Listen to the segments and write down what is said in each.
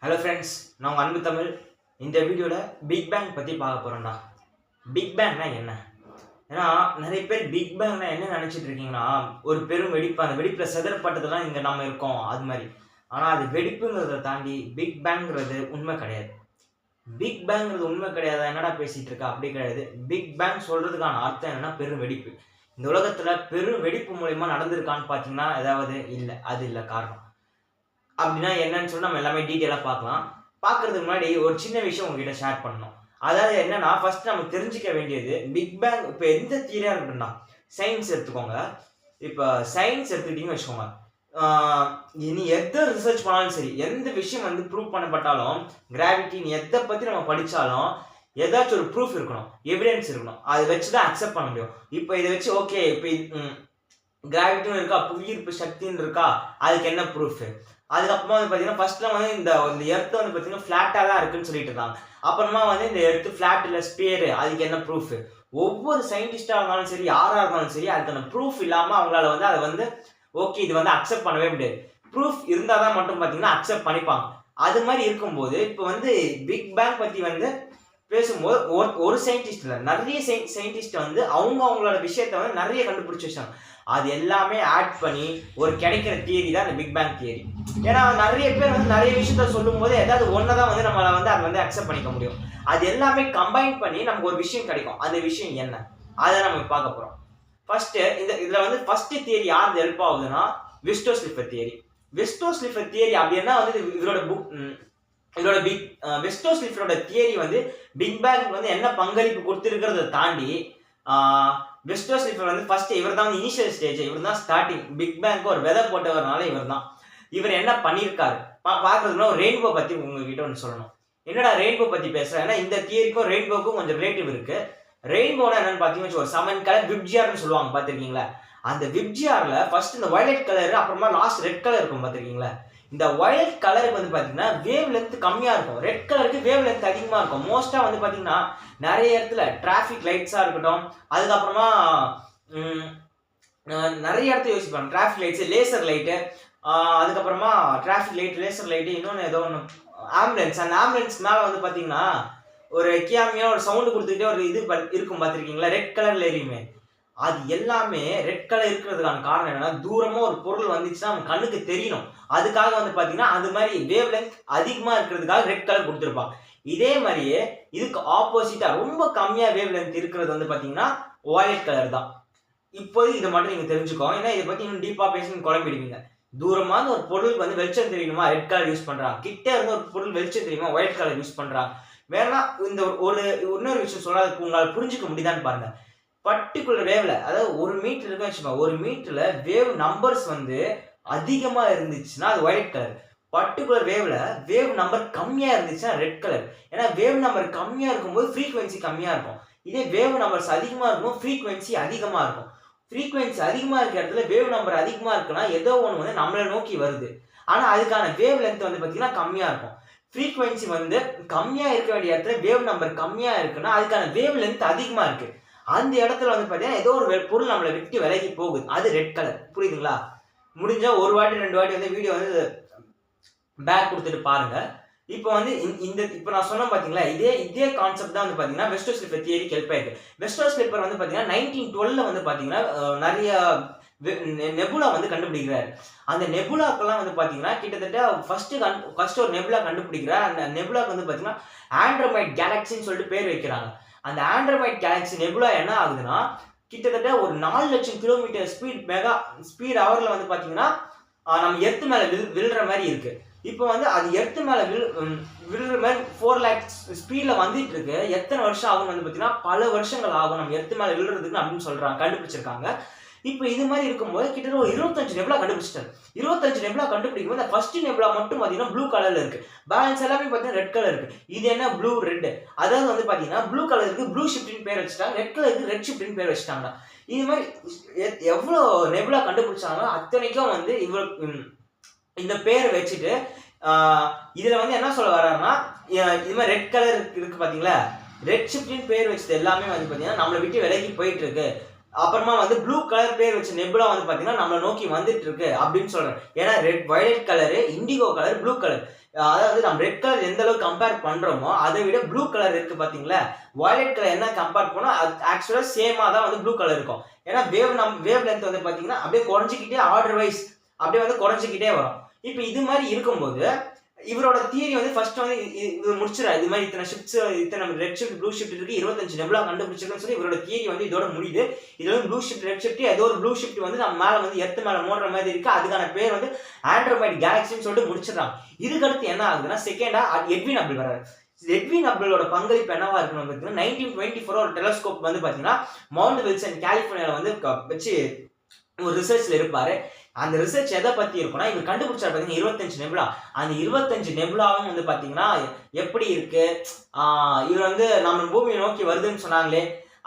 Hello friends, நான் உங்கள் அன்பு தமிழ். இந்த வீடியோவில் பிக் பேங் பற்றி பார்க்க போகிறோம்டா. பிக் பேங்னா என்ன? ஏன்னா நிறைய பேர் பிக் பேங்னா என்ன நினச்சிட்டு இருக்கீங்கன்னா, ஒரு பெரும் வெடிப்பு, அந்த வெடிப்பில் சிதறப்பட்டதெல்லாம் இங்கே நம்ம இருக்கோம் அது மாதிரி. ஆனால் அது வெடிப்புங்கிறத தாண்டி பிக் பேங்கிறது உண்மை கிடையாது. பிக் பேங்கிறது உண்மை கிடையாது, என்னடா பேசிகிட்டு இருக்கா? அப்படி கிடையாது. பிக் பேங் சொல்கிறதுக்கான அர்த்தம் என்னென்னா பெரும் வெடிப்பு. இந்த உலகத்தில் பெரும் வெடிப்பு மூலயமா நடந்திருக்கான்னு பார்த்தீங்கன்னா ஏதாவது இல்லை, அது இல்லை காரணம். அப்படின்னா என்னன்னு சொல்லி நம்ம எல்லாமே டீட்டெயிலாக பார்க்கலாம். பார்க்கறதுக்கு முன்னாடி ஒரு சின்ன விஷயம் உங்ககிட்ட ஷேர் பண்ணணும். அதாவது என்னன்னா, ஃபர்ஸ்ட் நம்ம தெரிஞ்சுக்க வேண்டியது பிக் பேங். இப்போ எந்த தியரியா இருக்கட்டும்னா, சயின்ஸ் எடுத்துக்கோங்க. இப்போ சயின்ஸ் எடுத்துக்கிட்டீங்கன்னு வச்சுக்கோங்க, நீ எதை ரிசர்ச் பண்ணாலும் சரி, எந்த விஷயம் வந்து ப்ரூவ் பண்ணப்பட்டாலும், கிராவிட்டி நீ எதை பற்றி நம்ம படித்தாலும் ஏதாச்சும் ஒரு ப்ரூஃப் இருக்கணும், எவிடன்ஸ் இருக்கணும். அதை வச்சு தான் அக்செப்ட் பண்ண முடியும். இப்போ இதை வச்சு ஓகே, இப்போ கிராவிட்டியும் இருக்கா, புவியீர்ப்பு சக்தின்னு இருக்கா, அதுக்கு என்ன ப்ரூஃப்? அதுக்கப்புறமா வந்து பார்த்தீங்கன்னா, ஃபர்ஸ்ட்லாம் வந்து இந்த எர்த் வந்து பார்த்தீங்கன்னா ஃப்ளாட்டாக தான் இருக்குன்னு சொல்லிட்டு இருந்தாங்க. அப்புறமா வந்து இந்த எர்த் ஃப்ளாட் இல்லை ஸ்பியர், அதுக்கு என்ன ப்ரூஃப்? ஒவ்வொரு சயின்டிஸ்டாக இருந்தாலும் சரி, யாராக இருந்தாலும் சரி, அதுக்கான ப்ரூஃப் இல்லாமல் அவங்களால வந்து அதை வந்து ஓகே இது வந்து அக்செப்ட் பண்ணவே முடியாது. ப்ரூஃப் இருந்தால் தான் மட்டும் பார்த்தீங்கன்னா அக்செப்ட் பண்ணிப்பாங்க. அது மாதிரி இருக்கும்போது இப்போ வந்து பிக் பேங் பற்றி வந்து பேசும்போது ஒரு சயின்டிஸ்ட் இல்லை, நிறைய சயின்டிஸ்ட் வந்து அவங்களோட விஷயத்த வந்து நிறைய கண்டுபிடிச்சி வச்சாங்க. அது எல்லாமே ஆட் பண்ணி ஒரு கிடைக்கிற தியரி தான் இந்த பிக் பேங் தியரி. ஏன்னா நிறைய பேர் வந்து நிறைய விஷயத்த சொல்லும் போது ஏதாவது ஒன்று தான் வந்து நம்மளை வந்து அதை வந்து அக்செப்ட் பண்ணிக்க முடியும். அது எல்லாமே கம்பைன் பண்ணி நமக்கு ஒரு விஷயம் கிடைக்கும். அந்த விஷயம் என்ன, அதை நம்ம பார்க்க போகிறோம். ஃபர்ஸ்ட் இதில் வந்து ஃபர்ஸ்ட் தியரி யார் ஹெல்ப் ஆகுதுன்னா, விஸ்டோ ஸ்லிஃபர் தியரி. விஸ்டோ ஸ்லிஃபர் தியரி அப்படின்னா வந்து இதோட விஸ்டோ ஸ்லிஃபரோட தியரி வந்து பிக் பேங் வந்து என்ன பங்களிப்பு கொடுத்துருக்கிறத தாண்டி, விஸ்டோ ஸ்லிஃபர் வந்து ஃபர்ஸ்ட் இவர் தான் இனிஷியல் ஸ்டேஜ், இவர் தான் ஸ்டார்டிங். பிக் பேங்க்கு ஒரு விதை போட்டவர்னால இவர் தான். இவர் என்ன பண்ணியிருக்காரு பார்க்கறதுனா, ஒரு ரெயின்போ பற்றி உங்ககிட்ட ஒன்று சொல்லணும். என்னடா ரெயின்போ பற்றி பேசுகிறேன்? ஏன்னா இந்த தியரிக்கும் ரெயின்போக்கும் கொஞ்சம் ரிலேட்டிவ் இருக்கு. ரெயின்போனா என்னன்னு பார்த்தீங்கன்னா, ஒரு 7 கலர் விப்ஜிஆர்னு சொல்லுவாங்க, பார்த்துருக்கீங்களா? அந்த விப்ஜிஆர்ல ஃபர்ஸ்ட் இந்த வயலட் கலர், அப்புறமா லாஸ்ட் ரெட் கலர் இருக்கும், பார்த்துருக்கீங்களா? இந்த வயலட் கலருக்கு வந்து பார்த்தீங்கன்னா வேவ் லென்த் கம்மியாக இருக்கும், ரெட் கலருக்கு வேவ் லென்த் அதிகமாக இருக்கும். மோஸ்ட்டாக வந்து பார்த்தீங்கன்னா நிறைய இடத்துல டிராஃபிக் லைட்ஸாக இருக்கட்டும், அதுக்கப்புறமா நிறைய இடத்த யோசிப்பாங்க. டிராஃபிக் லைட்ஸு, லேசர் லைட்டு, அதுக்கப்புறமா டிராஃபிக் லைட், லேசர் லைட்டு, இன்னொன்று ஏதோ ஒன்று ஆம்புலன்ஸ். அந்த ஆம்புலன்ஸ் மேலே வந்து பார்த்தீங்கன்னா ஒரு கியாமியாக ஒரு சவுண்டு கொடுத்துக்கிட்டே ஒரு இது இருக்கும், பார்த்துருக்கீங்களா? ரெட் கலரில் எரியுமே. அது எல்லாமே ரெட் கலர் இருக்கிறதுக்கான காரணம் என்னன்னா, தூரமாக ஒரு பொருள் வந்துச்சுன்னா நம்ம கண்ணுக்கு தெரியணும். அதுக்காக வந்து பார்த்தீங்கன்னா அது மாதிரி வேவ் லென்த் அதிகமாக இருக்கிறதுக்காக ரெட் கலர் கொடுத்துருப்பாங்க. இதே மாதிரியே இதுக்கு ஆப்போசிட்டாக ரொம்ப கம்மியாக வேவ் லென்த் இருக்கிறது வந்து பார்த்தீங்கன்னா வயலட் கலர் தான். இப்போது இதை மட்டும் நீங்கள் தெரிஞ்சுக்கோ. ஏன்னா இதை பற்றி இன்னும் டீப்பாக பேசி குழம்பிடுவீங்க. தூரமாக ஒரு பொருளுக்கு வந்து வெளிச்சம் தெரியணுமா, ரெட் கலர் யூஸ் பண்ணுறாங்க. கிட்டே இருந்து ஒரு பொருள் வெளிச்சம் தெரியுமா, ஒயிட் கலர் யூஸ் பண்ணுறாங்க. வேணா இந்த இன்னொரு விஷயம் சொல்லாது உங்களால் புரிஞ்சுக்க முடியுதான்னு பாருங்க. பர்டிகுலர் வேவ்ல, அதாவது 1 மீட்டர் இருக்குன்னு வச்சுக்கோங்க, 1 மீட்டர்ல வேவ் நம்பர்ஸ் வந்து அதிகமா இருந்துச்சுன்னா அது white colour. Particular wave number கம்மியா இருந்துச்சுன்னா ரெட் கலர். ஏன்னா வேவ் நம்பர் கம்மியா இருக்கும்போது ஃப்ரீக்வன்சி கம்மியா இருக்கும். இதே வேவ் நம்பர்ஸ் அதிகமா இருக்கும், ஃப்ரீக்வன்சி அதிகமா இருக்கும். ஃப்ரீக்வன்சி அதிகமா இருக்கிற இடத்துல வேவ் நம்பர் அதிகமா இருக்குன்னா ஏதோ ஒன்று வந்து நம்மளை நோக்கி வருது. ஆனா அதுக்கான வேவ் லென்த் வந்து பார்த்தீங்கன்னா கம்மியா இருக்கும். ஃப்ரீக்வன்சி வந்து கம்மியா இருக்க வேண்டிய இடத்துல வேவ் நம்பர் கம்மியா இருக்குன்னா அதுக்கான வேவ் லென்த் அதிகமா இருக்கு. அந்த இடத்துல வந்து பார்த்தீங்கன்னா ஏதோ ஒரு பொருள் நம்மளை விட்டு விலகி போகுது, அது ரெட் கலர். புரியுதுங்களா? முடிஞ்சா ஒரு வாட்டி 2 வாட்டி வந்து வீடியோ வந்து பேக் கொடுத்துட்டு பாருங்க. இப்போ வந்து இப்போ நான் சொன்னேன் பார்த்தீங்களா, இதே கான்செப்ட் தான் வந்து பார்த்தீங்கன்னா விஸ்டோ ஸ்லிஃபர் தியரிக்கு ஹெல்ப் ஆயிருக்கு. விஸ்டோ ஸ்லிஃபர் வந்து பார்த்தீங்கன்னா 1912 வந்து பார்த்தீங்கன்னா நிறைய நெபுலா வந்து கண்டுபிடிக்கிறாரு. அந்த நெபுலாக்கெல்லாம் வந்து பார்த்தீங்கன்னா கிட்டத்தட்ட ஃபர்ஸ்ட் ஒரு நெபுலா கண்டுபிடிக்கிறார். அந்த நெபுலாக்கு வந்து பார்த்தீங்கன்னா ஆண்ட்ரோமைட் கேலக்சின்னு சொல்லிட்டு பேர் வைக்கிறாங்க. அந்த ஆண்ட்ரோமைட் கேலக்சி நெபுலா என்ன ஆகுதுன்னா, கிட்டத்தட்ட ஒரு 4 லட்சம் கிலோமீட்டர் ஸ்பீட் ஹவர்ல வந்து பார்த்தீங்கன்னா நம்ம எர்த்து மேலே விழுற மாதிரி இருக்கு. இப்போ வந்து அது எர்த்து மேலே விழுற மாதிரி 4 லேக்ஸ் ஸ்பீடில் வந்துட்டு இருக்கு. எத்தனை வருஷம் ஆகும் வந்து பார்த்தீங்கன்னா பல வருஷங்கள் ஆகும் நம்ம எர்த்து மேலே விழுறதுக்கு அப்படின்னு சொல்றாங்க, கண்டுபிடிச்சிருக்காங்க. இப்போ இது மாதிரி இருக்கும்போது கிட்டத்தட்ட ஒரு 25 நெபுலா கண்டுபிடிச்சிட்டாரு. 25 நெபுலா கண்டுபிடிக்கும் போது ஃபர்ஸ்ட் நெபுலா மட்டும் பார்த்தீங்கன்னா ப்ளூ கலர்ல இருக்கு. பேலன்ஸ் எல்லாமே பார்த்தீங்கன்னா ரெட் கலர் இருக்கு. இது என்ன ப்ளூ ரெட், அதாவது வந்து பார்த்தீங்கன்னா ப்ளூ கலருக்கு ப்ளூ ஷிஃப்ட்னு பேர் வச்சுட்டாங்க, ரெட் கலருக்கு ரெட் ஷிஃப்ட்னு பேர் வச்சுட்டாங்க. இது மாதிரி எவ்வளோ நெபுலா கண்டுபிடிச்சாங்களோ அத்தனைக்கும் வந்து இந்த பேரை வச்சுட்டு இதுல வந்து என்ன சொல்ல வர்றாருன்னா, இது மாதிரி ரெட் கலர் இருக்கு பார்த்தீங்களா, ரெட் ஷிஃப்ட்னு பேர் வச்சது எல்லாமே வந்து பார்த்தீங்கன்னா நம்மளை விட்டு விலகி போயிட்டு இருக்கு. அப்புறமா வந்து ப்ளூ கலர் பேர் வச்ச நெபுலா வந்து பாத்தீங்கன்னா நம்மளை நோக்கி வந்துட்டு இருக்கு அப்படின்னு சொல்றேன். ஏன்னா violet colour, indigo colour, blue colour, அதாவது நம்ம ரெட் கலர் எந்த அளவுக்கு கம்பேர் பண்றோமோ அதை விட ப்ளூ கலர் இருக்கு பாத்தீங்களா, வயலட் கலர் என்ன கம்பேர் பண்ணா ஆக்சுவலா சேமா தான் வந்து ப்ளூ கலர் இருக்கும். ஏன்னா வேவ் லென்த் வந்து பாத்தீங்கன்னா அப்படியே குறைஞ்சிக்கிட்டே ஆர்டர் வைஸ் அப்படியே வந்து குறைஞ்சிக்கிட்டே வரும். இப்ப இது மாதிரி இருக்கும்போது இவரோட தியரி வந்து ஃபர்ஸ்ட் வந்து இது முடிச்சிடாரு. இது மாதிரி இத்தனை ஷிப்ட்ஸ், இத்தனை ரெட் ஷிஃப்ட் ப்ளூ ஷிஃப்ட் இருக்கு, 25 நெபுலா கண்டுபிடிச்சிருக்குன்னு சொல்லி இவரோட தியரி வந்து இதோட முடியுது. இது வந்து ப்ளூ ஷிஃப்ட் ரெட் ஷிஃப்ட் ஏதோ ஒரு ப்ளூ ஷிஃப்ட் வந்து நம்ம மேல வந்து எர்த் மேல மோடுற மாதிரி இருக்கு, அதுக்கான பேர் வந்து ஆண்ட்ரோமைட் கேலக்சின்னு சொல்லிட்டு முடிச்சிடறாங்க. இதுக்கு அடுத்து என்ன ஆகுதுன்னா செகண்டா எட்வின் ஹப்பிள் வர்றாரு. எட்வின் ஹப்பிளோட பங்களிப்பு என்னவா இருக்கணும் பார்த்தீங்கன்னா 1924 ஒரு டெலஸ்கோப் வந்து பாத்தீங்கன்னா மவுண்ட் வில்சன் கலிபோர்னியால வந்து வச்சு ஒரு ரிசர்ச்ல இருப்பாரு. அந்த ரிசர்ச் எதை பத்தி இருக்கும்னா இவர் கண்டுபிடிச்சாரு பாத்தீங்கன்னா 25 நெபுலா. அந்த 25 நெபுலாவும் வந்து பாத்தீங்கன்னா எப்படி இருக்கு, இவர் வந்து நம்ம பூமியை நோக்கி வருதுன்னு சொன்னாங்களே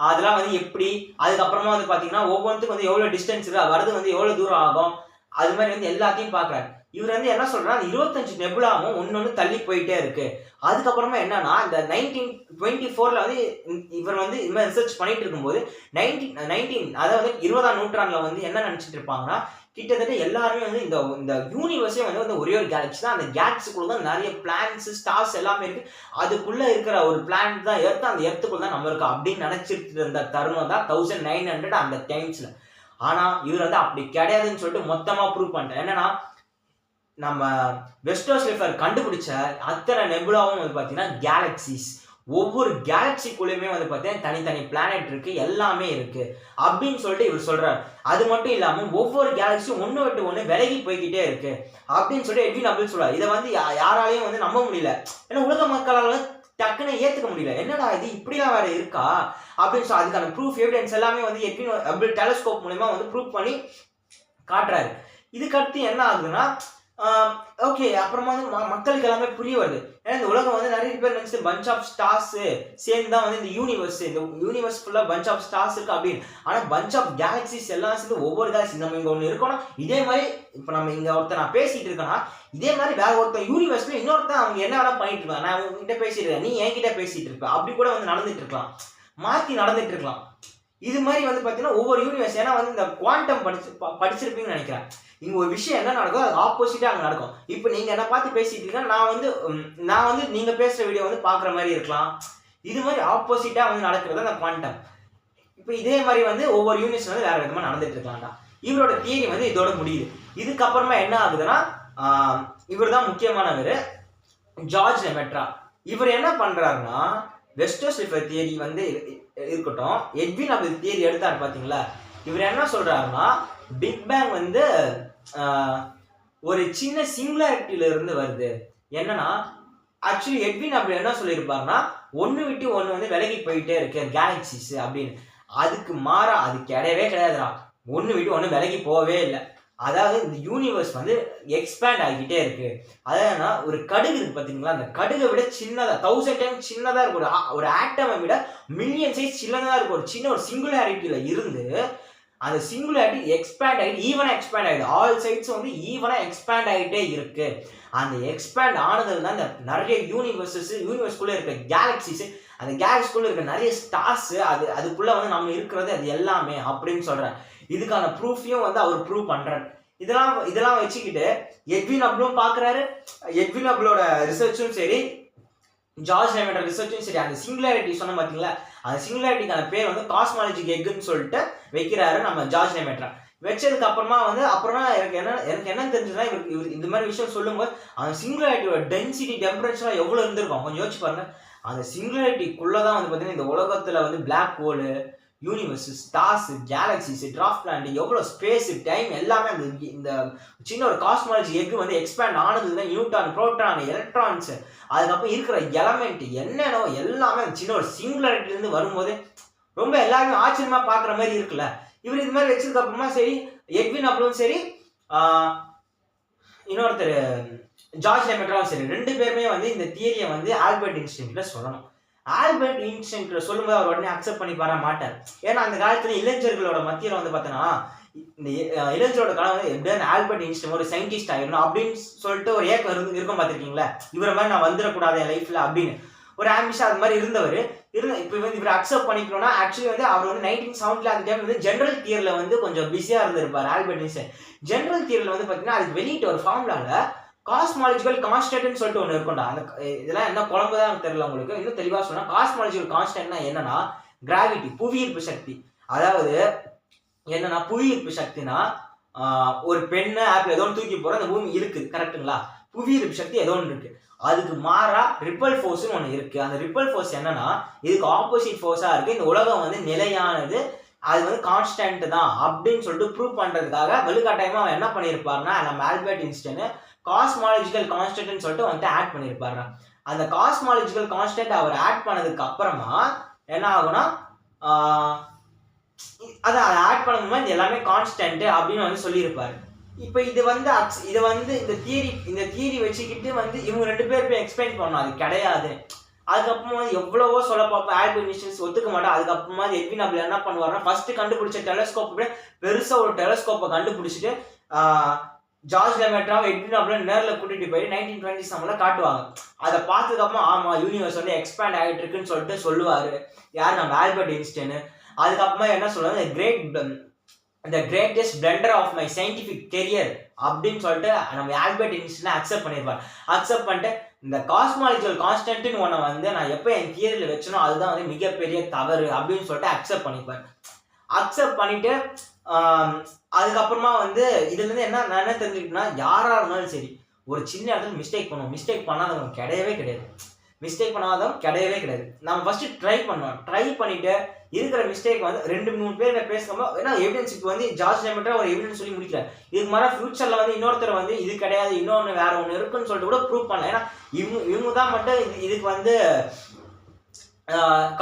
அதெல்லாம் வந்து எப்படி, அதுக்கப்புறமா வந்து பாத்தீங்கன்னா ஒவ்வொன்றுக்கும் வந்து எவ்வளவு டிஸ்டன்ஸ் இருக்கு, வருது வந்து எவ்வளவு தூரம் ஆகும், அது மாதிரி வந்து எல்லாத்தையும் பாக்குறாரு. இவர் வந்து என்ன சொல்றாரு, 25 நெபுலாவும் ஒன்னொன்னு தள்ளி போயிட்டே இருக்கு. அதுக்கப்புறமா என்னன்னா இந்த 1924ல வந்து இவர் வந்து இந்த மாதிரி ரிசர்ச் பண்ணிட்டு இருக்கும்போது 19 அதாவது 20ஆம் நூற்றாண்டுல வந்து என்ன நினைச்சிட்டு இருப்பாங்கன்னா கிட்டத்தட்ட எல்லாருமே வந்து இந்த யூனிவர்ஸே வந்து ஒரே ஒரு கேலக்சி தான். அந்த கேலக்சிக்குள்ள தான் நிறைய பிளானட்ஸ் ஸ்டார்ஸ் எல்லாமே இருக்கு. அதுக்குள்ள இருக்கிற ஒரு பிளானட் தான் எர்த், அந்த எர்த்துக்குள்ள தான் நம்ம இருக்கோம் அப்படின்னு நினைச்சிட்டு இருந்த தருணம் தான் 1900 அந்த டைம்ஸ்ல. ஆனா இவர் வந்து அப்படி கிடையாதுன்னு சொல்லிட்டு மொத்தமா ப்ரூவ் பண்ணிட்டார். என்னன்னா நம்ம வெஸ்டோ ஸ்லிஃபர் கண்டுபிடிச்ச அத்தனை நெபுலாவும் வந்து பாத்தீங்கன்னா கேலக்சிஸ், ஒவ்வொரு கேலக்சிக்குள்ளேயுமே வந்து பார்த்தீங்கன்னா தனித்தனி பிளானட் இருக்கு, எல்லாமே இருக்கு அப்படின்னு சொல்லிட்டு இவர் சொல்றாரு. அது மட்டும் இல்லாம ஒவ்வொரு கேலக்சியும் ஒன்று விட்டு ஒன்று விலகி போய்கிட்டே இருக்கு அப்படின்னு சொல்லிட்டு எட்வின் ஹப்பிள் சொல்றாரு. இதை வந்து யாராலையும் வந்து நம்ப முடியல, ஏன்னா உலக மக்களால டக்குன்னு ஏத்துக்க முடியல. என்னடா இது இப்படிலாம் வேற இருக்கா அப்படின்னு சொல்லி அதுக்கான ப்ரூஃப் எவிடன்ஸ் எல்லாமே வந்து எட்வின் ஹப்பிள் டெலஸ்கோப் மூலமா வந்து ப்ரூவ் பண்ணி காட்டுறாரு. இதுக்கு அடுத்து என்ன ஆகுதுன்னா ஓகே அப்புறமா வந்து மக்களுக்கு எல்லாமே புரிய வருது. ஏன்னா இந்த உலகம் வந்து நிறைய பேர் நினைச்சு பஞ்ச் ஆஃப் ஸ்டார்ஸ் சேர்ந்து தான் வந்து இந்த யூனிவர்ஸ் ஃபுல்லா பஞ்ச் ஆஃப் ஸ்டார்ஸ் இருக்கு அப்படின்னு. ஆனா பஞ்ச் ஆஃப் கேலக்சிஸ் எல்லாம் சேர்ந்து ஒவ்வொரு கேலக்சி நம்ம இங்க ஒண்ணு இருக்கோம்னா இதே மாதிரி இப்ப நம்ம இங்க ஒருத்தர் நான் பேசிட்டு இருக்கேன்னா இதே மாதிரி வேற ஒருத்தர் யூனிவர்ஸ்ல இன்னொருத்தன் அவங்க என்ன வேணா பண்ணிட்டு இருக்காங்க, நான் உங்ககிட்ட பேசிட்டு இருக்கேன், நீ என்கிட்ட பேசிட்டு இருப்ப, அப்படி கூட வந்து நடந்துட்டு இருக்கலாம், மாத்தி நடந்துட்டு இருக்கலாம். இது மாதிரி வந்து பாத்தீங்கன்னா ஒவ்வொரு யூனிவர்ஸ், ஏன்னா வந்து இந்த குவாண்டம் படிச்சிருப்பீங்கன்னு நினைக்கிறேன். இங்க ஒரு விஷயம் என்ன நடக்கும் அது ஆப்போசிட்டா அங்க நடக்கும். இப்போ நீங்க என்ன பார்த்து பேசிட்டு இருக்கீங்கன்னா நான் வந்து நீங்க பேசுற வீடியோ வந்து பாக்குற மாதிரி இருக்கலாம். இது மாதிரி ஆப்போசிட்டா வந்து நடக்கிறது அந்த குவாண்டம். இப்போ இதே மாதிரி வந்து ஒவ்வொரு யூனிவர்ஸ் வந்து வேற விதமா நடந்துட்டு இருக்கலாம்டா. இவரோட தியரி வந்து இதோட முடியுது. இதுக்கப்புறமா என்ன ஆகுதுன்னா இவர் தான் முக்கியமானவர், ஜார்ஜ் லெமெட்ரா. இவர் என்ன பண்றாருன்னா வெஸ்டோ ஸ்லிஃபர் தியரி வந்து இருக்கட்டும், எட்வின் ஹப்பிள் தியரி எடுத்தாரு பாத்தீங்களா, இவர் என்ன சொல்றாருன்னா பிக் பேங் வந்து ஒரு சின்ன சிங்குலாரிட்டியில இருந்து வருது. என்னன்னா ஆக்சுவலி எட்வின் ஹப்பிள் என்ன சொல்லியிருப்பாருன்னா ஒன்று விட்டு ஒன்று வந்து விலகி போயிட்டே இருக்கு கேலக்சிஸ் அப்படின்னு. அதுக்கு மாறா அது கிடையவே கிடையாதுடா, ஒன்று விட்டு ஒன்று விலகி போகவே இல்லை. அதாவது இந்த யூனிவர்ஸ் வந்து எக்ஸ்பேண்ட் ஆகிக்கிட்டே இருக்கு. அதாவது ஒரு கடுகு இருக்கு பாத்தீங்களா, அந்த கடுகை விட சின்னதா 1000 டைம் சின்னதா இருக்கு, ஒரு ஆட்டமை விட மில்லியன் சைஸ் சின்னதா இருக்கு. ஒரு சின்ன ஒரு சிங்குலாரிட்டியில இருந்து அந்த சிங்குலாரிட்டி எக்ஸ்பேண்ட் ஆகிட்டு ஈவனா எக்ஸ்பேண்ட் ஆகிடுது. ஆல் சைட்ஸ் வந்து ஈவனா எக்ஸ்பேண்ட் ஆகிட்டே இருக்கு. அந்த எக்ஸ்பேண்ட் ஆனதுல தான் இந்த நிறைய யூனிவர்ஸ்குள்ள இருக்க கேலக்சிஸ், அந்த கேலக்சிக்குள்ள இருக்க நிறைய ஸ்டார்ஸ், அதுக்குள்ள வந்து நம்ம இருக்கிறது அது எல்லாமே அப்படின்னு சொல்றேன். இதுக்கான ப்ரூஃபையும் வந்து அவர் ப்ரூவ் பண்றாரு. இதெல்லாம் வச்சுக்கிட்டு எட்வின் ஹப்பிளும் பாக்குறாரு. எட்வின் ஹப்பிளோட ரிசர்ச்சும் சரி, ஜார்ஜ் லெமெட்ரா ரிசர்ச்சும் சரி, அந்த சிங்குலாரிட்டி சொன்ன பாத்தீங்களா, அந்த சிங்குலாரிட்டிக்கான பேர் வந்து காஸ்மாலஜிக் எக்குன்னு சொல்லிட்டு வைக்கிறாரு நம்ம ஜார்ஜ் லெமெட்ரா. வச்சதுக்கு அப்புறமா வந்து அப்புறமா எனக்கு என்ன தெரிஞ்சதுன்னா இவர் இந்த மாதிரி விஷயம் சொல்லும்போது அந்த சிங்குலாரிட்டியோட டென்சிட்டி டெம்பரேச்சர் எவ்வளவு இருந்திருக்கும் கொஞ்சம் யோசிச்சு பாருங்க. அந்த சிங்குலாரிட்டிக்குள்ளதான் வந்து பாத்தீங்கன்னா இந்த உலகத்துல வந்து black hole, universe, stars, galaxies, dwarf planet, எவ்வளவு ஸ்பேஸ், டைம் எல்லாமே அந்த இந்த சின்ன ஒரு காஸ்மாலஜி எக் வந்து எக்ஸ்பேண்ட் ஆனதுல நியூட்ரான், புரோட்டான், எலக்ட்ரான்ஸ், அதுக்கப்புறம் இருக்கிற எலமெண்ட் என்னென்னோ எல்லாமே சின்ன ஒரு சிங்குலாரிட்டில இருந்து வரும்போது ரொம்ப எல்லாருமே ஆச்சரியமா பாக்குற மாதிரி இருக்குல்ல. இவர் இது மாதிரி வச்சதுக்கு அப்புறமா சரி எட்வின் ஹப்பிளும் சரி இன்னொருத்தர் ஜார்ஜ் லெமெட்ராவும் சரி ரெண்டு பேருமே வந்து இந்த தியரியை வந்து ஆல்பர்ட் ஐன்ஸ்டைன்கிட்ட சொல்லணும். ஆல்பர்ட் ஐன்ஸ்டைன் சொல்லும்போது அவர் உடனே அக்செப்ட் பண்ணி பார மாட்டார். ஏன்னா அந்த காலத்துல இளைஞர்களோட மத்தியில வந்து பார்த்தோன்னா இந்த இளைஞரோட காலம் வந்து எப்படியாவது ஆல்பர்ட் ஐன்ஸ்டைன் ஒரு சயின்டிஸ்ட் ஆயிடணும் அப்படின்னு சொல்லிட்டு ஒரு ஏக்கம் இருக்கும் பார்த்துருக்கீங்களா, இவரை மாதிரி நான் வந்துடக்கூடாது என் லைஃப்ல அப்படின்னு ஒரு ஆம்பிஷன் அது மாதிரி இருந்தவர் இப்போ வந்து இவர் அக்செப்ட் பண்ணிக்கணும்னா ஆக்சுவலி வந்து அவர் வந்து 1970 அந்த டைம் வந்து ஜென்ரல் தியரில் வந்து கொஞ்சம் பிஸியாக இருந்திருப்பார் ஆல்பர்ட் ஐன்ஸ்டைன். ஜென்ரல் தியரில் வந்து பார்த்தீங்கன்னா அதுக்கு வெளியிட்ட ஒரு ஃபார்முலாவில் காஸ்மாலஜிக்கல் கான்ஸ்டன்ட்னு சொல்லிட்டு ஒன்று இருக்கும்டா. அந்த இதெல்லாம் என்ன குழம்பு தான் தெரியல உங்களுக்கு. இன்னும் தெளிவாக சொன்னா காஸ்மாலஜிக்கல் கான்ஸ்டன்ட்னா என்னன்னா கிராவிட்டி, புவியீர்ப்பு சக்தி. அதாவது என்னன்னா புவியீர்ப்பு சக்தினா ஒரு பெண்ணை ஆப்பிள் ஏதோ ஒன்று தூக்கி போற அந்த பூமி இருக்குது கரெக்டுங்களா. புவியீர்ப்பு சக்தி ஏதோ ஒன்று இருக்கு. அதுக்கு மாறா ரிப்பல் ஃபோர்ஸ்னு ஒன்று இருக்கு. அந்த ரிப்பல் ஃபோர்ஸ் என்னன்னா இதுக்கு ஆப்போசிட் ஃபோர்ஸா இருக்கு. இந்த உலகம் வந்து நிலையானது, அது வந்து கான்ஸ்டன்ட் தான் அப்படின்னு சொல்லிட்டு ப்ரூவ் பண்றதுக்காக வலுக்கட்டாயமா அவன் என்ன பண்ணியிருப்பாருன்னா நம்ம ஆல்பர்ட் ஐன்ஸ்டைன் காஸ்மாலஜிக்கல் கான்ஸ்டன்ட்னு சொல்லிட்டு வந்து ஆட் பண்ணியிருப்பாரு. அந்த காஸ்மாலஜிக்கல் கான்ஸ்டன்ட் அவர் ஆட் பண்ணதுக்கு அப்புறமா என்ன ஆகும்னா அதை ஆட் பண்ணும்போது இது எல்லாமே கான்ஸ்டன்ட் அப்படின்னு வந்து சொல்லியிருப்பாரு. இப்போ இது வந்து இந்த தியரி வச்சுக்கிட்டு வந்து இவங்க 2 பேர் போய் எக்ஸ்பிளைன் பண்ணணும் அது கிடையாது. அதுக்கப்புறமா எவ்வளவோ சொல்ல பார்ப்போம் ஆல்பர்ட் ஐன்ஸ்டைன் ஒத்துக்க மாட்டோம். அதுக்கப்புறமா எட்வின் ஹப்பிள் என்ன பண்ணுவாருன்னா ஃபர்ஸ்ட் கண்டுபிடிச்ச டெலஸ்கோப் பெருசா ஒரு டெலஸ்கோப்பை கண்டுபிடிச்சிட்டு ஜார்ஜ் லெமேட்ராவை எட்வின் ஹப்பிள் நேரில் கூட்டிட்டு போய் 1927 காட்டுவாங்க. அதை பார்த்ததுக்கு அப்புறம் ஆமா யூனிவர்ஸ் வந்து எக்ஸ்பேண்ட் ஆகிட்டு இருக்குன்னு சொல்லிட்டு சொல்லுவாரு யார் நம்ம ஆல்பர்ட் ஐன்ஸ்டைன். அதுக்கப்புறமா என்ன சொல்லுவாங்க the greatest blunder of my scientific career அப்படின்னு சொல்லிட்டு நம்ம ஆல்பர்ட் ஐன்ஸ்டைன் அக்செப்ட் பண்ணியிருப்பார். அக்செப்ட் பண்ணிட்டு இந்த காஸ்மாலஜிக்கல் கான்ஸ்டன்ட்னு ஒன்று வந்து நான் எப்போ என் தியரியில் வச்சனோ அதுதான் வந்து மிகப்பெரிய தவறு அப்படின்னு சொல்லிட்டு அக்செப்ட் பண்ணிப்பார். அக்செப்ட் பண்ணிட்டு அதுக்கப்புறமா வந்து இதுல இருந்து நான் என்ன தெரிஞ்சுக்கிட்டேன்னா யாரா இருந்தாலும் சரி ஒரு சின்ன இடத்துல மிஸ்டேக் பண்ணுவோம். மிஸ்டேக் பண்ணாதவங்க கிடையவே கிடையாது. நம்ம ஃபர்ஸ்ட் ட்ரை பண்ணிட்டு இருக்கிற மிஸ்டேக் வந்து 2-3 பேர் பேசாம ஏன்னா எவிடன்ஸ் இப்போ வந்து ஜார்ஜ் லெமேட்ரா ஒரு எவிடன்ஸ் சொல்லி முடிக்கிறார். இதுக்கு மாதிரி ஃபியூச்சர்ல வந்து இன்னொருத்தர் வந்து இது கிடையாது இன்னொன்று வேற ஒன்று இருக்குன்னு சொல்லிட்டு கூட ப்ரூவ் பண்ணலாம். ஏன்னா இவங்க தான் மட்டும் இதுக்கு வந்து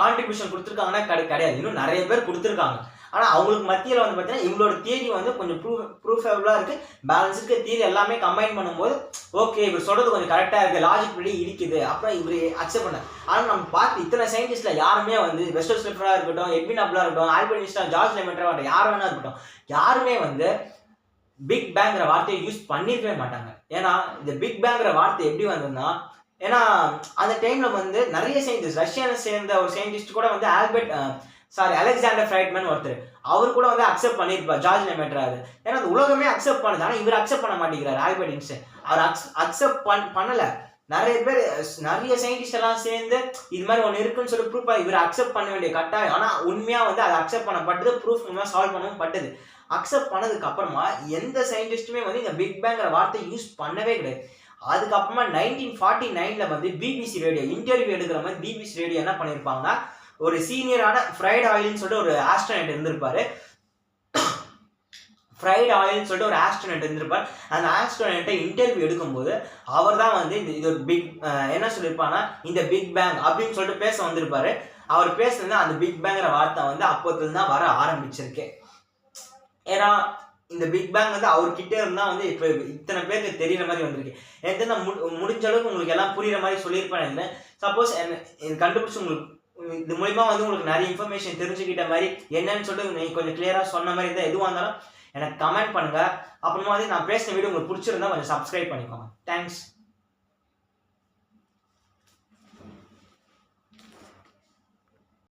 கான்ட்ரிபியூஷன் கொடுத்துருக்காங்கன்னா கிடையாது. இன்னும் நிறைய பேர் கொடுத்துருக்காங்க. ஆனால் அவங்களுக்கு மத்தியில் வந்து பார்த்தீங்கன்னா இவங்களோட தியரி வந்து கொஞ்சம் ப்ரூஃபபிளாக இருக்குது. பேலன்ஸ் இருக்க தியரி எல்லாமே கம்பைன் பண்ணும்போது ஓகே இவர் சொல்கிறது கொஞ்சம் கரெக்டாக இருக்குது, லாஜிக் படி இருக்குது, அப்புறம் இவர் அக்செப்ட் பண்ண. ஆனால் நம்ம பார்த்து இத்தனை சயின்டிஸ்ட்டில் யாருமே வந்து வெஸ்டர் ஸ்லிஃபராக இருக்கட்டும், எட்வின் ஹப்பிளாக இருக்கட்டும், ஆல்பர்ட் ஐன்ஸ்டைன், ஜார்ஜ் லெமேட்ரா யார் வேணா இருக்கட்டும், யாருமே வந்து பிக் பேங்கிற வார்த்தையை யூஸ் பண்ணிருக்கவே மாட்டாங்க. ஏன்னா இந்த பிக் பேங்கிற வார்த்தை எப்படி வந்ததுன்னா ஏன்னா அந்த டைமில் வந்து நிறைய சயின்டிஸ்ட் ரஷ்யாவை சேர்ந்த ஒரு சயின்டிஸ்ட் கூட வந்து அலெக்சாண்டர் ஃப்ரைட்மேன் ஒருத்தர் அவர் கூட வந்து அக்செப்ட் பண்ணியிருப்பார் ஜார்ஜ் லெமேட்ரா. ஏன்னா அந்த உலகமே அக்செப்ட் பண்ணுது. ஆனால் இவர் அக்செப்ட் பண்ண மாட்டேங்கிறார் ஆல்பர்ட் ஐன்ஸ்டைன். அவர் அக்செப்ட் பண்ணல. நிறைய சயின்டிஸ்ட் எல்லாம் சேர்ந்து இது மாதிரி ஒன்று இருக்குன்னு சொல்லி ப்ரூஃப் இவர் அக்செப்ட் பண்ண வேண்டிய கட்டாயம். ஆனால் உண்மையா வந்து அதை அக்செப்ட் பண்ணப்பட்டது, ப்ரூஃப் உண்மையாக சால்வ் பண்ணவும் பட்டது. அக்செப்ட் பண்ணதுக்கு அப்புறமா எந்த சயின்டிஸ்ட்டுமே வந்து இந்த பிக் பேங்கிற வார்த்தை யூஸ் பண்ணவே கிடையாது. அதுக்கப்புறமா 1949 வந்து பிபிசி ரேடியோ இன்டர்வியூ எடுக்கிற மாதிரி பிபிசி ரேடியோ என்ன பண்ணியிருப்பாங்கன்னா ஒரு சீனியரான ஃப்ரைட் ஆயில்னு சொல்லிட்டு ஒரு ஆஸ்ட்ரோனட் இருந்திருப்பாரு. அந்த ஆஸ்ட்ரோனட்டை இன்டர்வியூ எடுக்கும்போது அவர் தான் வந்து இது ஒரு பிக் என்ன சொல்லியிருப்பாங்கன்னா இந்த பிக் பேங் அப்படின்னு சொல்லிட்டு பேச வந்திருப்பாரு. அவர் பேசுனது அந்த பிக் பேங்கிற வார்த்தை வந்து அப்போதுல தான் வர ஆரம்பிச்சிருக்கு. ஏன்னா இந்த பிக் பேங் வந்து அவர்கிட்ட இருந்தா வந்து இப்போ இத்தனை பேருக்கு தெரியற மாதிரி வந்திருக்கு. எனக்கு நான் முடிஞ்ச அளவுக்கு உங்களுக்கு எல்லாம் புரியுற மாதிரி சொல்லியிருப்பேன். சப்போஸ் கண்டுபிடிச்சு உங்களுக்கு இது மூலியமா வந்து உங்களுக்கு நிறைய இன்ஃபர்மேஷன் தெரிஞ்சுக்கிட்ட மாதிரி என்னன்னு சொல்லிட்டு நீங்க கொஞ்சம் கிளியரா சொன்ன மாதிரி தான் எதுவாக இருந்தாலும் எனக்கு கமெண்ட் பண்ணுங்க. அப்புறமா வந்து நான் பேசின வீடியோ உங்களுக்கு பிடிச்சிருந்தா கொஞ்சம் சப்ஸ்கிரைப் பண்ணிக்கோங்க. தேங்க்ஸ்.